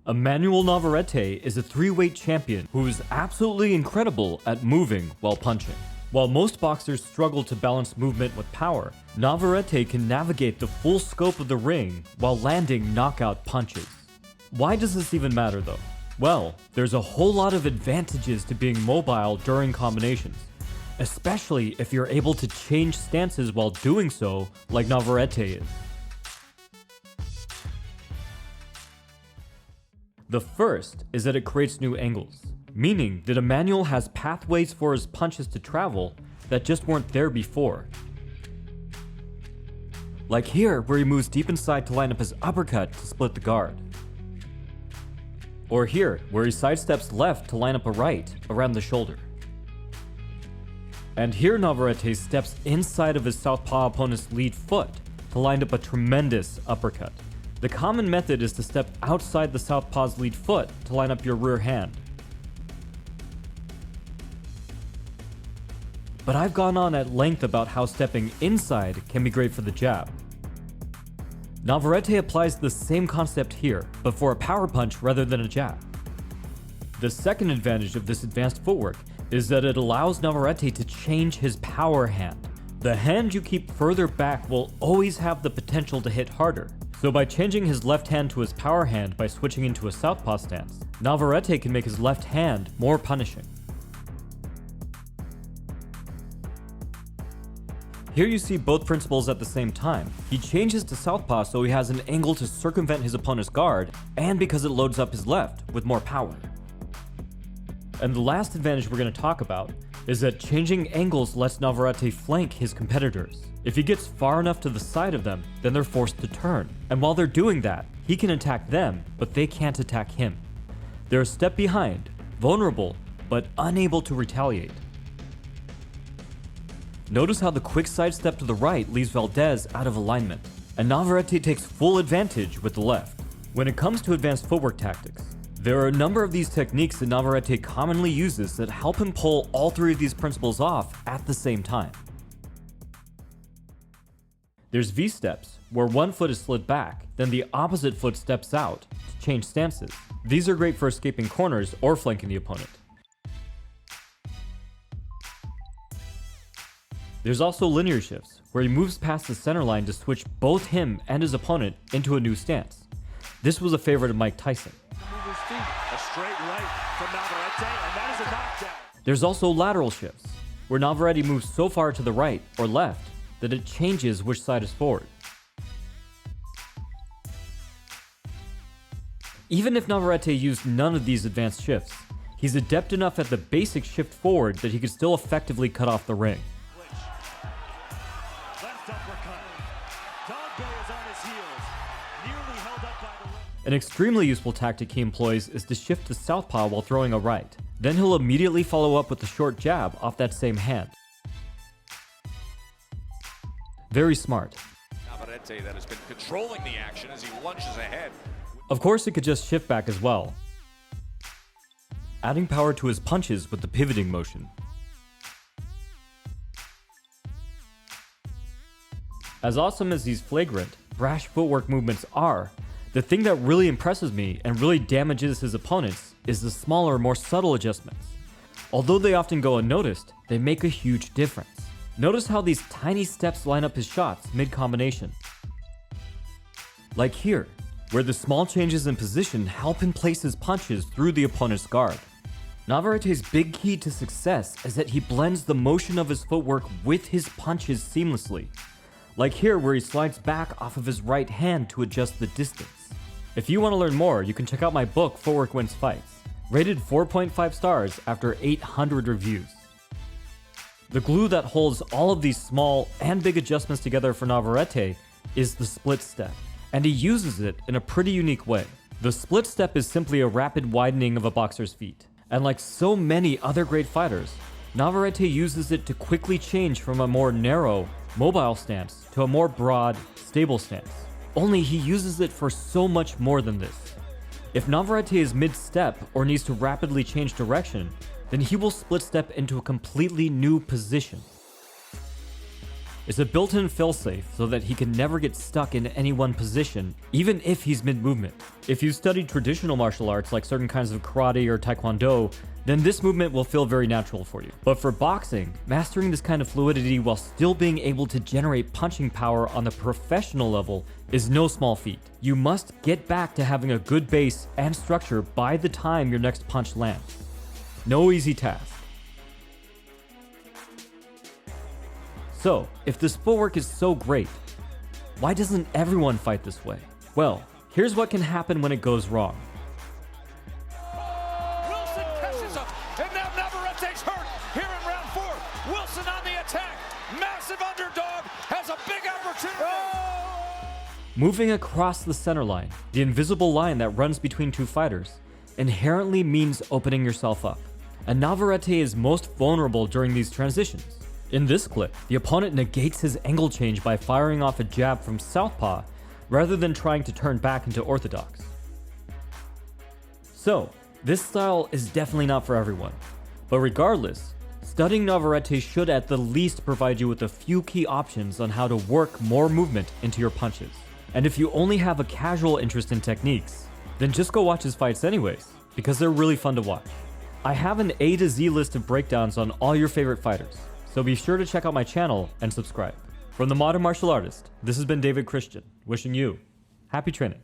Emanuel Navarrete is a 3-weight champion who is absolutely incredible at moving while punching. While most boxers struggle to balance movement with power, Navarrete can navigate the full scope of the ring while landing knockout punches. Why does this even matter though? Well, there's a whole lot of advantages to being mobile during combinations, especially if you're able to change stances while doing so like Navarrete is. The first is that it creates new angles, meaning that Emanuel has pathways for his punches to travel that just weren't there before. Like here, where he moves deep inside to line up his uppercut to split the guard. Or here, where he sidesteps left to line up a right around the shoulder. And here Navarrete steps inside of his southpaw opponent's lead foot to line up a tremendous uppercut. The common method is to step outside the southpaw's lead foot to line up your rear hand. But I've gone on at length about how stepping inside can be great for the jab. Navarrete applies the same concept here, but for a power punch rather than a jab. The second advantage of this advanced footwork is that it allows Navarrete to change his power hand. The hand you keep further back will always have the potential to hit harder. So by changing his left hand to his power hand by switching into a southpaw stance, Navarrete can make his left hand more punishing. Here you see both principles at the same time. He changes to southpaw so he has an angle to circumvent his opponent's guard, and because it loads up his left with more power. And the last advantage we're going to talk about is that changing angles lets Navarrete flank his competitors. If he gets far enough to the side of them, then they're forced to turn. And while they're doing that, he can attack them, but they can't attack him. They're a step behind, vulnerable, but unable to retaliate. Notice how the quick sidestep to the right leaves Valdez out of alignment, and Navarrete takes full advantage with the left. When it comes to advanced footwork tactics, there are a number of these techniques that Navarrete commonly uses that help him pull all three of these principles off at the same time. There's V-steps, where one foot is slid back, then the opposite foot steps out to change stances. These are great for escaping corners or flanking the opponent. There's also linear shifts, where he moves past the center line to switch both him and his opponent into a new stance. This was a favorite of Mike Tyson. A straight right from Navarrete, and that is a knockdown. There's also lateral shifts, where Navarrete moves so far to the right or left that it changes which side is forward. Even if Navarrete used none of these advanced shifts, he's adept enough at the basic shift forward that he could still effectively cut off the ring. Left uppercut. Dogbe is on his heels. Nearly held up by the leg. An extremely useful tactic he employs is to shift to southpaw while throwing a right. Then he'll immediately follow up with a short jab off that same hand. Very smart. Navarrete that has been controlling the action as he lunges ahead. Of course, it could just shift back as well, adding power to his punches with the pivoting motion. As awesome as these flagrant, brash footwork movements are, the thing that really impresses me and really damages his opponents is the smaller, more subtle adjustments. Although they often go unnoticed, they make a huge difference. Notice how these tiny steps line up his shots mid-combination. Like here, where the small changes in position help him place his punches through the opponent's guard. Navarrete's big key to success is that he blends the motion of his footwork with his punches seamlessly. Like here, where he slides back off of his right hand to adjust the distance. If you want to learn more, you can check out my book, Footwork Wins Fights, rated 4.5 stars after 800 reviews. The glue that holds all of these small and big adjustments together for Navarrete is the split step, and he uses it in a pretty unique way. The split step is simply a rapid widening of a boxer's feet, and like so many other great fighters, Navarrete uses it to quickly change from a more narrow, mobile stance to a more broad, stable stance. Only he uses it for so much more than this. If Navarrete is mid-step or needs to rapidly change direction, then he will split step into a completely new position. is a built-in failsafe so that he can never get stuck in any one position, even if he's mid-movement. If you've studied traditional martial arts like certain kinds of karate or taekwondo, then this movement will feel very natural for you. But for boxing, mastering this kind of fluidity while still being able to generate punching power on the professional level is no small feat. You must get back to having a good base and structure by the time your next punch lands. No easy task. So, if this footwork is so great, why doesn't everyone fight this way? Well, here's what can happen when it goes wrong. Wilson catches him, and now Navarrete's hurt here in round 4. Wilson on the attack. Massive underdog has a big opportunity. Moving across the center line, the invisible line that runs between two fighters, inherently means opening yourself up. And Navarrete is most vulnerable during these transitions. In this clip, the opponent negates his angle change by firing off a jab from southpaw rather than trying to turn back into orthodox. So, this style is definitely not for everyone. But regardless, studying Navarrete should at the least provide you with a few key options on how to work more movement into your punches. And if you only have a casual interest in techniques, then just go watch his fights anyways, because they're really fun to watch. I have an A to Z list of breakdowns on all your favorite fighters, so be sure to check out my channel and subscribe. From the Modern Martial Artist, this has been David Christian, wishing you happy training.